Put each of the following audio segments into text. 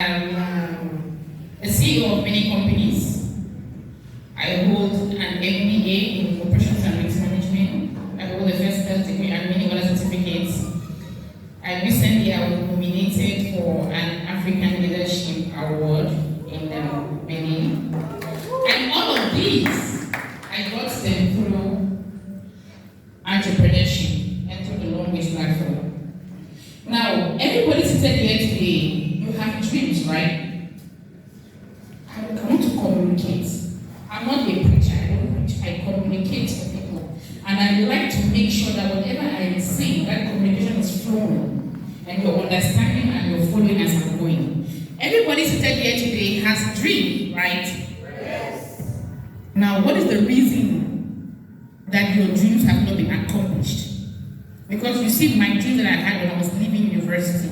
A CEO of many companies. I hold an MBA in Operations and Risk Management. I hold a first class degree and many other certificates. And recently I was nominated for an African Leadership Award in Benin. And all of these, I got them through entrepreneurship and through the Longrich platform. Now, everybody seated here today, you have dreams, right? I want to communicate. I'm not a preacher, I don't preach. I communicate to people. And I like to make sure that whatever I am saying, that communication is flowing. And you're understanding and you're following as I'm going. Everybody seated here today has a dream, right? Yes. Now, what is the reason that your dreams have not been accomplished? Because you see, my dreams that I had when I was leaving university.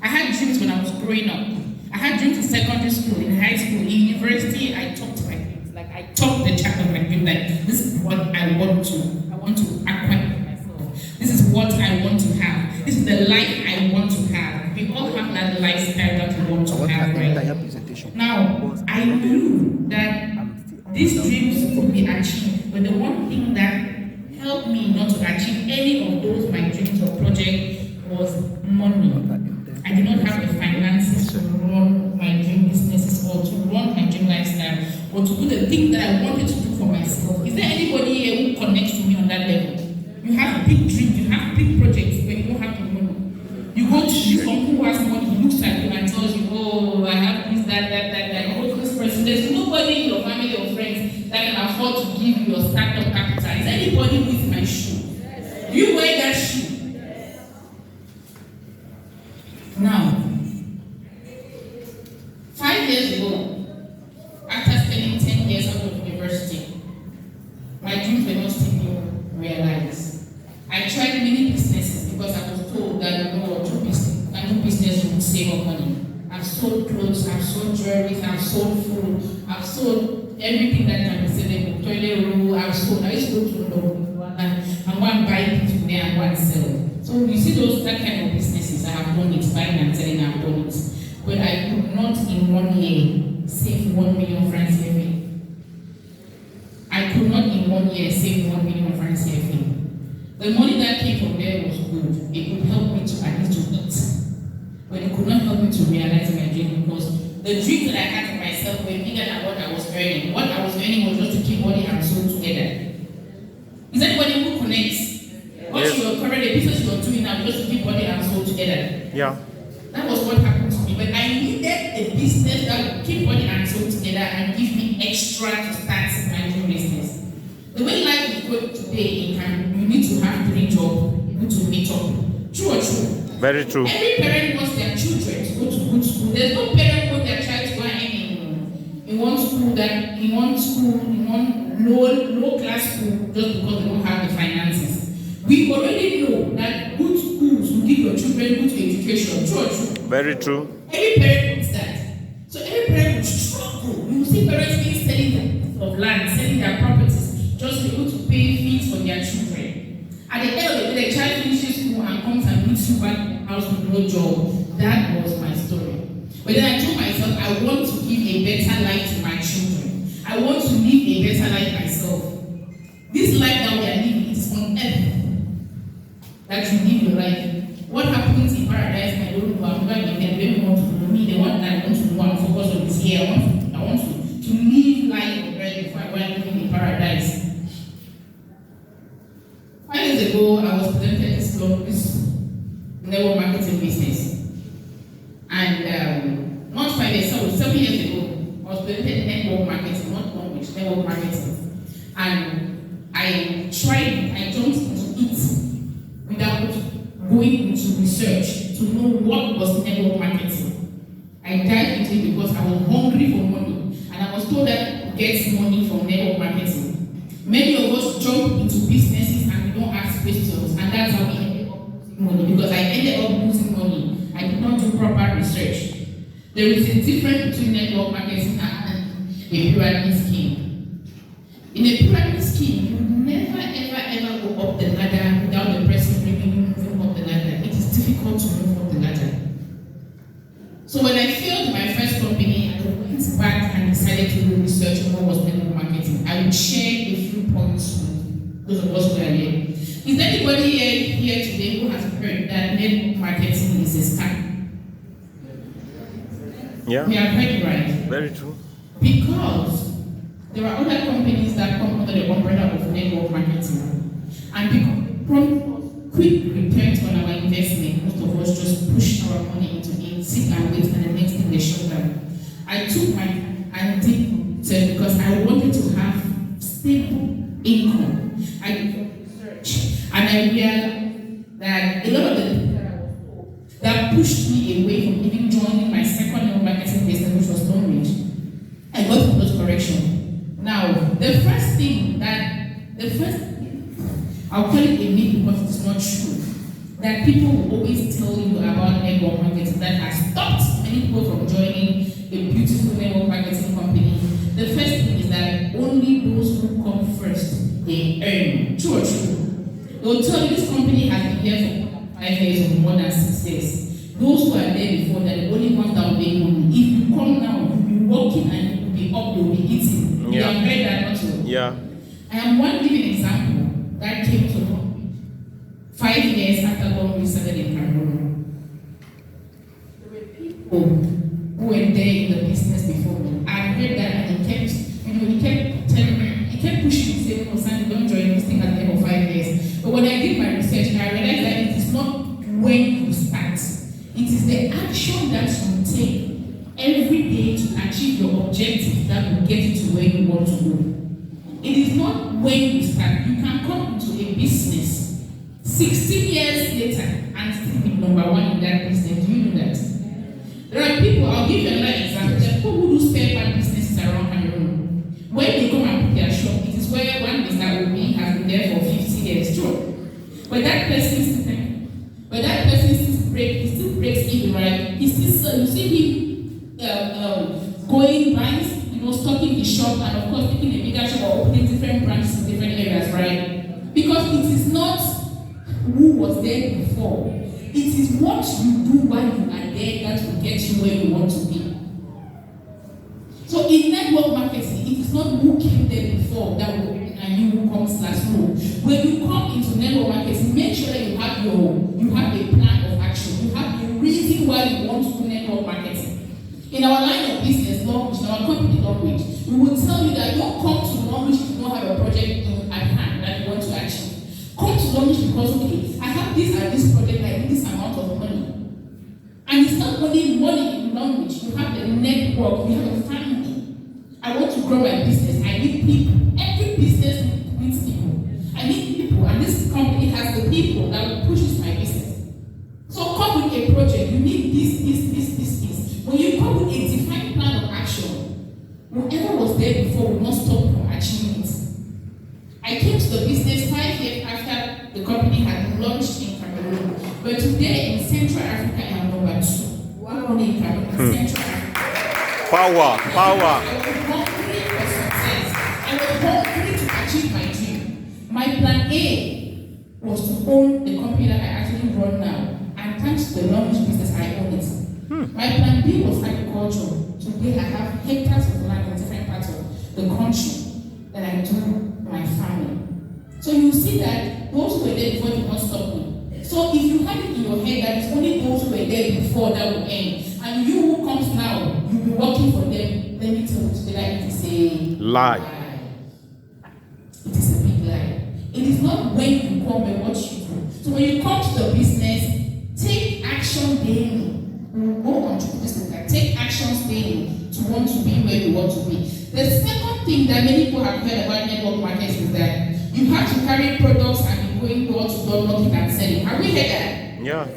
I had dreams when I was growing up. I had dreams in secondary school, in high school, in university. I talked to my dreams. Like I talked the chat of my dream. Like this is what I want to. I want to acquaint myself. This is what I want to have. This is the life I want to have. We all have that lifestyle that we want to have, right? Now, I knew that these dreams could be achieved, but the one thing that helped me not to achieve any of those my dreams or projects was money. I did not have the finances to run my dream businesses or to run my dream lifestyle or to do the thing that I wanted to do for myself. Is there anybody here who connects to me on that level? You have big dreams, you have big projects, but you don't have the money. You go to this uncle who has money, he looks at you and tells you, oh, I have this, that. You go to this person. There's nobody in your family or friends that can afford to give you your startup capital. Is there anybody who is my shoe? Do you wear that shoe? Now, 5 years ago, after spending 10 years out of university, my dreams were not still being realized. I tried many businesses because I was told that through business you would save up money. I've sold clothes, I've sold jewelry, I've sold food, I've sold everything that can be sellable. Toilet roll, I've sold. I used to go to and one buy it from there and one sell. So you see that kind of businesses, I have done it, buying and selling, I've done it. But I could not in 1 year save 1 million francs CFA. I could not in 1 year save 1 million francs CFA. The money that came from there was good. It could help me to at least to eat. But it could not help me to realize my dream because the dreams that I had for myself were bigger than what I was earning. What I was earning was just to keep body and soul together. Is anybody who connects? What you're currently, the business you're doing now, just to keep body and soul together. Yeah. That was what happened to me. But I needed a business that would keep body and soul together and give me extra to start my dream business. The way life is going today, you need to have 3 jobs to meet up. True or true? Very true. Every parent wants their children to go to good school. There's no parent who wants their child to go in one low class school just because they don't have the finances. We already know that good schools will give your children good education. True or true? Very true. Every parent wants that. So every parent will struggle. You will see parents being selling their land, selling their properties, just to be able to pay fees for their children. At the end of the day, the child finishes school and comes and meets you back in the house with no job. That was my story. But then I told myself, I want to give a better life to my children. I want to live a better life myself. This life that we are living is on earth. That you live your life. What happens in paradise, I don't know. I'm going to they want to know me. They want that I want to know and focus on this here. I want to live life on earth before I go and live in paradise. 5 years ago, I was presented this network marketing business. And not 5 years, so 7 years ago, I was presented network marketing, not Longrich, network marketing. And I tried, I jumped into it without going into research to know what was network marketing. I dived into it because I was hungry for money. And I was told that you get money from network marketing. Many of us jump into businesses and we don't ask questions. And that's how we ended up losing money. Because I ended up losing money. I did not do proper research. There is a difference between network marketing and a pyramid scheme. In a pyramid scheme, you never ever go up the ladder without the person bringing you moving up the ladder. It is difficult to move up the ladder. So when I failed my little research on what was network marketing, I would share a few points with those of us who are here. Is there anybody here today who has heard that network marketing is a scam? Yeah. We have heard it, right? Very true. Because there are other companies that come under the umbrella of network marketing, and because quick returns on our investment, most of us just push our money into it, sit and wait, and the next thing they shut down. I took my and did research because I wanted to have stable income. I did research, and I realized that a lot of the that pushed me away from even joining my second network marketing business, which was Longrich. I got those correction. Now, the first, I'll call it a myth because it's not true, that people will always tell you about network marketing that has stopped many people from joining a beautiful network marketing company. The first thing is that only those who come first, they earn. True or true? They'll tell you this company has been here for 5 years or more than 6 years. Those who are there before, they're the only ones that will make money. If you come now, you'll be working and you'll be up, you'll be eating. You have heard that also. Yeah. I am one living example that came to Longrich 5 years after Longrich started in CAMEROON. There were people who were there in the business before me. I heard that and he kept telling me, he kept pushing me, saying, "Oh, Sandrin, don't join this thing at the end of 5 years." But when I did my research, I realized that it is not when you start. It is the action that you take every day to achieve your objective that will get you to where you want to go. It is not when you start. You can come into a business 16 years later and still be number one in that business. Do you know that? There are people, I'll give you another example. There are people who do spare part businesses around Cameroon. When they come and put their shop, it is where one Mr. Obi has been there for 50 years. True. But that person he still breaks even, right? He still, you see him going brands, stocking his shop, and of course taking a bigger shop or opening different branches in different areas, right? Because it is not who was there before. It is what you do while you are there that will get you where you want to be. So in network marketing, it is not who came there before that will and you who comes last. No. When you come into network marketing, make sure that you have a plan of action. You have a reason why you want to do network marketing. In our line of business, Longrich, in our company Longrich, we will tell you that don't come to Longrich if you don't have a project at hand that you want to achieve. Come to Longrich because, okay, I have this and this project, I need this amount of money. And it's not only money in Longrich, you have the network, you have a family. I want to grow my business, I need people. Every business needs people. I need people, and this company has the people that will push my business. So come with a project, you need this. When you come with a defined plan of action, whoever was there before will not stop from achieving it. I came to the business 5 years after the company had launched in Cameroon. But today in Central Africa, I am number 2. Only in Cameroon, Central Africa. Power. I was hungry for success. I was hungry to achieve my dream. My plan A was to own the company that I actually run now. And thanks to the Longrich business, I own it. My plan B was agriculture. Today I have hectares of land in different parts of the country that I do my farming. So you see that those who were there before did not stop me. So if you have it in your head that it's only those who were there before that will end, and you who comes now, you'll be working for them, let me tell you today that it is a lie. It is a big lie. It is not when you come and what you do. So when you come to the business, take action daily. Go on to this look at take actions daily to want to be where you want to be. The second thing that many people have heard about network marketing is that you have to carry products and be going door to door knocking and selling. Have we heard that? Yeah.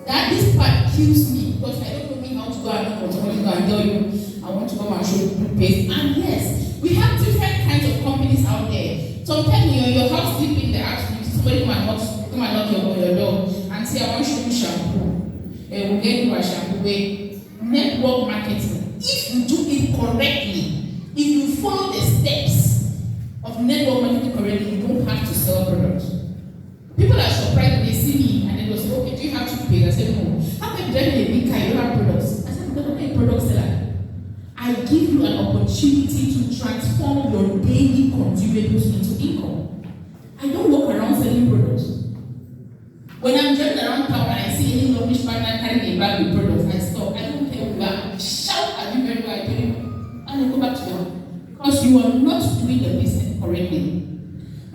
That this part kills me because I don't know how to go and knock on somebody and tell you I want to come and show you paste. And yes, we have different kinds of companies out there. Sometimes when you're in your house sleeping in the afternoon, somebody come and knock your door and say I want to show you shampoo. We'll get you a shampoo way. Network marketing. If you do it correctly, if you follow the steps of network marketing correctly, you don't have to sell products. People are surprised when they see me and they go say, okay, do you have to pay? I say, no. How can you drive a big car? You don't have products. I said, because I'm a product seller. I give you an opportunity opportunity to transform your daily consumables into income. I don't walk around selling products. When I'm driving around town and I see any Longrich partner carrying a bag with products, I stop. I don't tell you that. Shout at you very well. I tell you, and I go back to work. Because you are not doing the business correctly.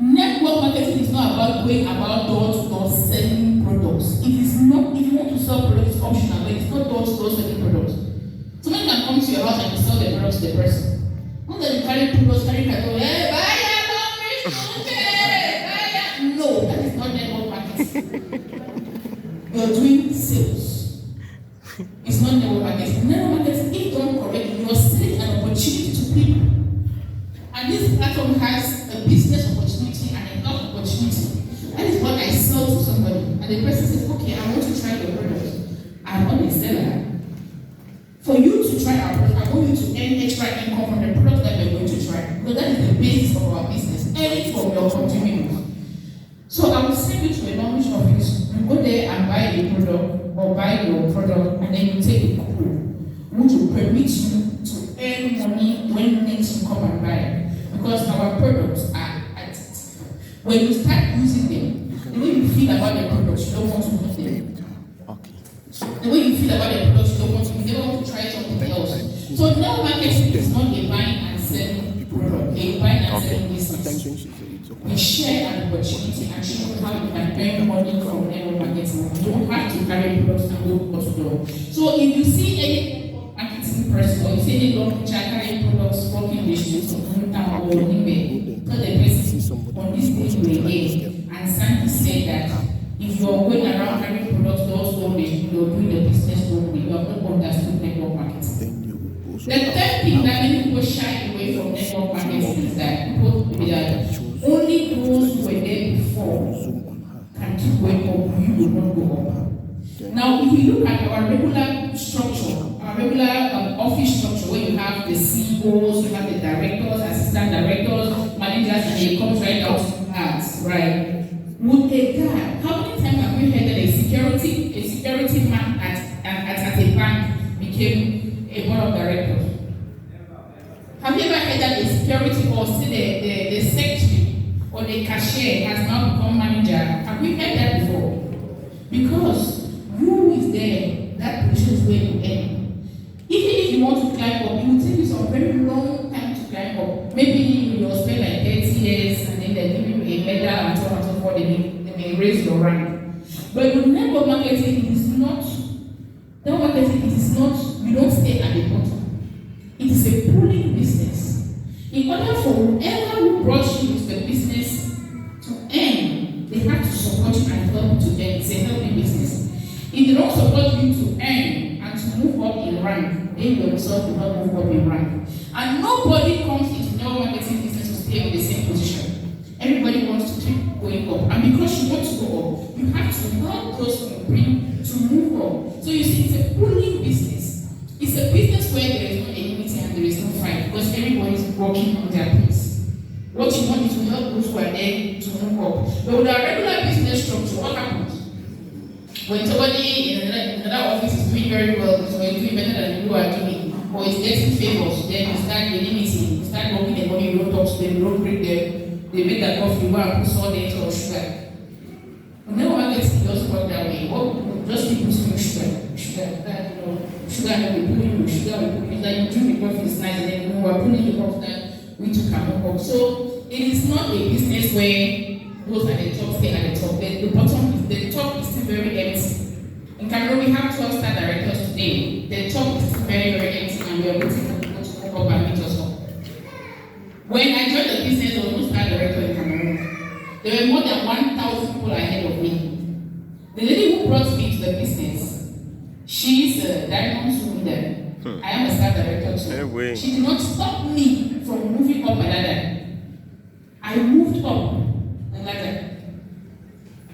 Network marketing is not about going about door-to-door selling products. It is not, if you want to sell products, it's optional, but it's not door-to-door selling products. Somebody can come to your house and you sell the products to the person. Not that you carry products, carry carton, hey, buy ya, Longrich, okay, buy ya. No, that is not network marketing. You're doing sales. It's not network marketing. Network marketing, if done correctly, you're selling an opportunity to people. And this platform has a business opportunity and a health opportunity. That is what I sell to somebody. And the person says, okay, I want to try your product. I'm not a seller. For you to try our product, I want you to earn extra income from the product that we're going to try. Because that is the basis of our business. Earn it from your consumables. So I will send you to a Longrich office. You go there and buy a product or buy your product, and then you take a coupon which will permit you to earn money when next you come and buy it. Because our products are addictive. When you start using them, the way you feel about the products, you don't want to use them. The way you feel about the products, you don't want to use them. You don't want to try something else. So now marketing is not a buying and selling product, a buying and selling business. We share an opportunity and show you how you can earn money from network marketing. You don't have to carry products and go door to door. So if you see any marketing person or you see any Longrich carrying products walking the streets of Nchotu or anywhere, tell the person on this day you were here, and Sandrin said that if you're going around carrying products doors to doors, you're doing the business wrongly. You have not understood network marketing. The third thing that many people shy away from network marketing is that people only those who were there before can keep going up, you will not go up. Now, if you look at our regular structure, our regular office structure, where you have the CEOs, you have the directors, assistant directors, managers, and it comes right down to ads, right? Would a guy, how many times have we heard that a security man at a bank became a board of directors? Have you ever heard that a security or say the secretary or the cashier has now become manager? Have we heard that before? Because who is there, that position is where you end. Even if you want to climb up, it will take you some very long time to climb up. Maybe you'll spend like 30 years and then they give you a medal and so on and so forth, they may raise your rank. But with network marketing, it is not, you don't stay at the bottom. It is a pooling business. In order for whoever who brought you into the business to earn, they have to support you and help you to earn. It's a healthy business. If they don't support you to earn and to move up in rank, they themselves will not move up in rank. And nobody comes into network marketing business to stay in the same position. Everybody wants to keep going up. And because you want to go up, you have to help those who bring to move up. So you see, it's a pooling business. It's a business where there is no enmity and there is no fight because everybody is working on their pace. What you want is to help those who are there to move up. But with our regular business structure, what happens? When somebody in another office is doing very well, so you're doing better than you are doing, or is getting favors, then you start limiting, you start working the money, you don't talk to them, you don't break them, they make that coffee, you go and put salt in it or sugar. Whenever one gets it, doesn't work that way. Just keep putting sugar, that, sugar and we put in sugar, we put in, like you drink the coffee, it's nice, and then we're putting the coffee that we took our up. So it is not a business where those at the top stay at the top. The top is still very empty. In Cameroon, we have 12-star directors today. The top is still very, very empty, and we are waiting for people to come up and meet us up. When I joined the business, there was no star director in Cameroon. There were more than 1,000 people ahead of me. The lady who brought me to the business, she's a diamond leader. I am a star director too. Anyway. She did not stop me from moving up my ladder. I moved up the ladder.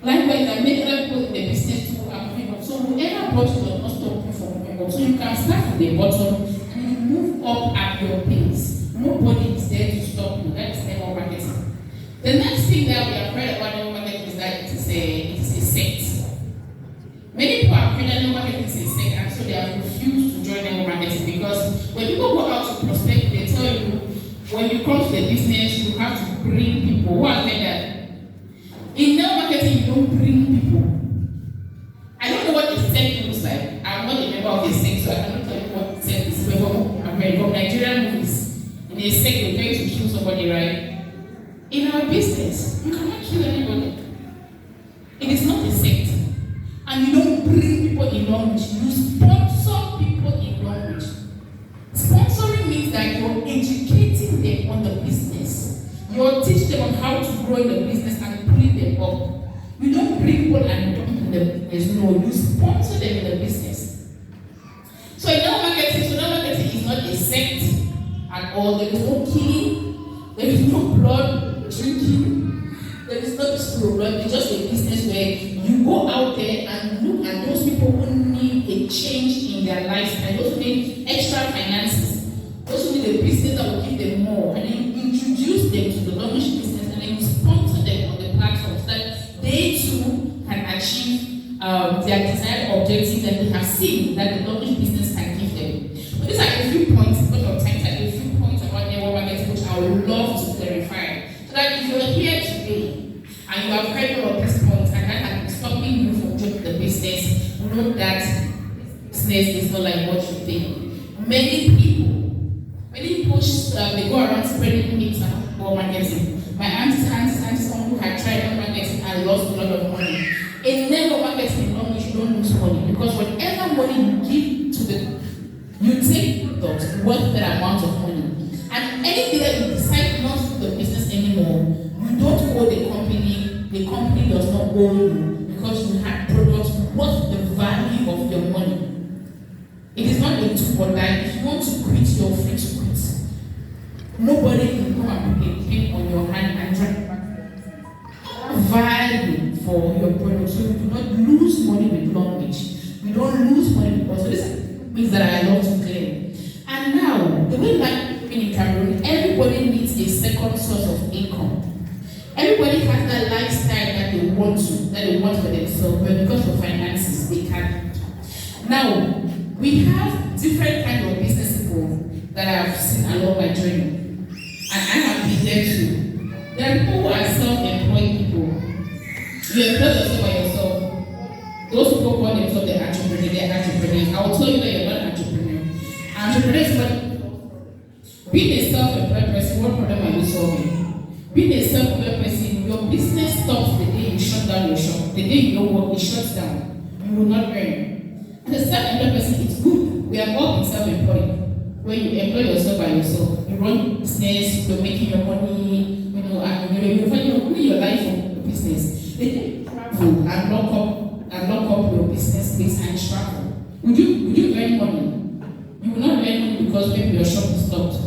Likewise, I made other people in the business too and moving up. So whoever brought you does not stop you from moving up. So you can start from the bottom and you move up at your pace. Nobody is there to stop you. That is network marketing. The next thing that we have heard about network marketing is that it is a sect. Many people have heard that network marketing is a sect, and so they have refused to join network marketing because when people go out to prospect, they tell you when you come to the business, you have to bring people. Who has said that? In network marketing, you don't bring people. I don't know what the sect looks like. I'm not a member of the sect, so I cannot tell you what the sect is. I've heard from Nigerian movies. In a sect, you're going to kill somebody, right? In our business, you cannot kill anybody. It is not a sect. And you don't bring people in Longrich. You sponsor people in Longrich. Sponsoring means that you're educating them on the business. You're teaching them on how to grow in the business and pulling them up. You don't bring people and dump them. There's no, you sponsor them in the business. So in network marketing is not a sect at all. There is no killing, there is no blood drinking, there is no program. It's just a business where you go out there and look at those people who need a change in their lifestyle, those who need extra finances, those who need a business that will give them more, and then you introduce them to the Longrich business, and then you sponsor them on the platform so that they too can achieve their desired objectives that they have seen that the Longrich business can give them. But these are a few points, because of time, a few points about network marketing which I would love to clarify. So that if you're here today and you have heard all of these points and that has been stopping you from joining the business, know that business is not like what you think. Many people they go around spreading myths about marketing. My aunt, someone who had tried marketing and lost a lot of money. In network marketing, you don't lose money because whatever money you give to you take products worth that amount of money. And anything that you decide not to do the business anymore, you don't owe the company does not owe you because you have products worth the value of your money. It is not a two or die. If you want to quit, you're free to quit. Nobody can come and put a pin on your hand and try value for your product. So you do not lose money with Longrich. You don't lose money because so this means that I love to claim. And now, the way that in Cameroon, everybody needs a second source of income. Everybody has that lifestyle that they want for themselves, but because of finances, they can't. Now, we have different kinds of business people that I've seen along my journey. And I have been there too. There are people who are self-employed people. You employ yourself by yourself. Those people call themselves the entrepreneur, they're entrepreneurs. I will tell you that you're not an entrepreneur. Entrepreneurs, but being a self-employed person, what problem are you solving? Being a self-employed person, your business stops the day you shut down your shop. The day you don't work, it shuts down. You will not earn. As a self-employed person, it's good. We are all employed. Where you employ yourself by yourself. You run business, you're making your money, and you're running your life from the business. Then travel and lock up your business space and travel. Would you earn money? You will not earn money because maybe your shop is stopped.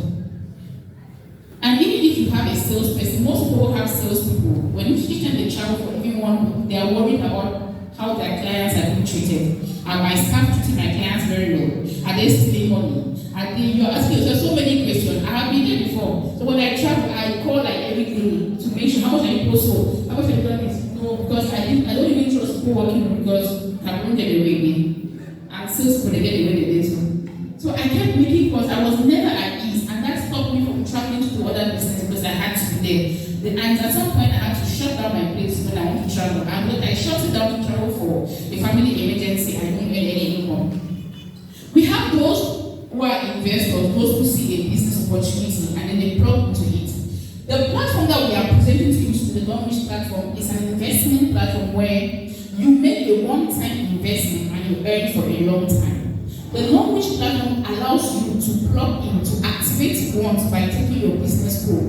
And even if you have a salesperson, most people have salespeople. When you teach them they travel for even 1 week, they are worried about how their clients are being treated. Are my staff treating my clients very well? Are they stealing money? You're asking yourself so many questions. I have been there before. So when I travel, I call like every day to make sure how much are you sold? How much are you done this? No, because I don't even trust people working because Cameroon get away with it. And salespeople they get away with it too. So I kept making calls. I was never at ease, and that stopped me from traveling to other business because I had to be there. And at some point, I had to shut down my place when I want to travel. And when I shut it down to travel for a family emergency, I don't earn any income. We have those who are investors, those who see a business opportunity and then they plug into it. The platform that we are presenting to you, the Longrich platform, is an investment platform where you make a one-time investment and you earn for a long time. The Longrich platform allows you to plug in, to activate once by taking your business goal.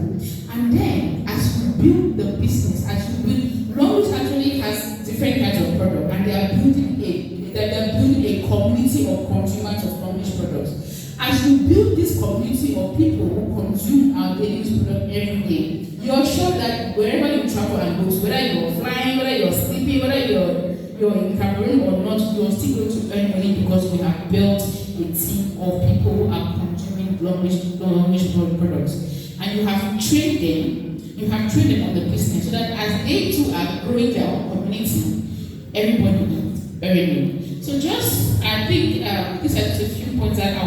And then, as you build the business, Longrich actually has different kinds of products, and they are building a community of consumers of Longrich products. As you build this community of people who consume our daily product every day, you're sure that wherever you travel and go, whether you're flying, whether you're sleeping, whether you're in Cameroon or not, you're still going to earn money because we have built a team of people who are consuming Longrich products. And you have trained them on the business so that as they too are growing their own community, everybody is earning. So I think these are just a few points that I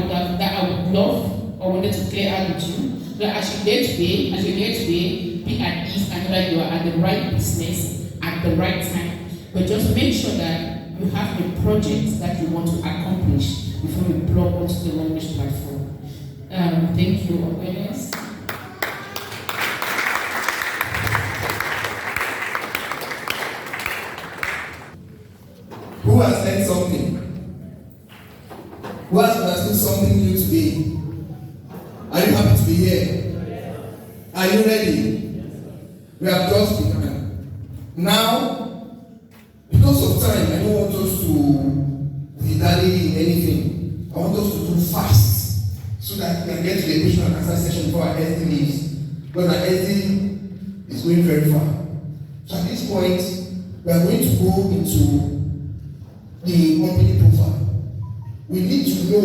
would love or wanted to clear out with you. So as you're here today, be at ease and know that you are at the right business at the right time. But just make sure that you have the projects that you want to accomplish before you plug onto the Longrich platform. Thank you, awareness. Who has learned something? Who has understood something new today? Are you happy to be here? Are you ready? We have just begun. Now, because of time, I don't want us to be dallying in anything. I want us to do fast so that we can get to the question and answer session before our SD leaves. Because our SD is going very far. So at this point, we are going to go into the company profile. We need to know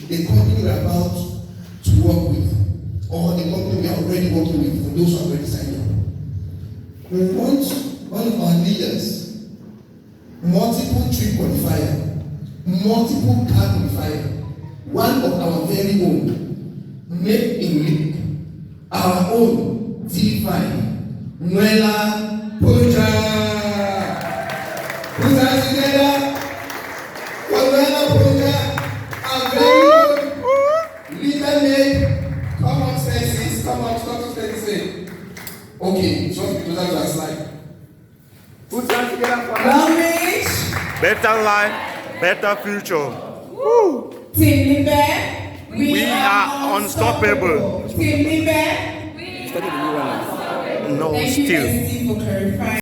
the company we are about to work with, or the company we are already working with, for those who are already signed up. We want one of our leaders, multiple trip qualifier, multiple car qualifier, one of our very own, made in Link, our own D5, Noella Poja. Put us together. Come on, Stacy. Come on, stop to Stacy. Okay, just be closer to that slide. Put hands together for Longrich. Better life, better future. Woo. Team Libe. We are unstoppable. Team Libe. No, Thank you, still. SC, for clarifying.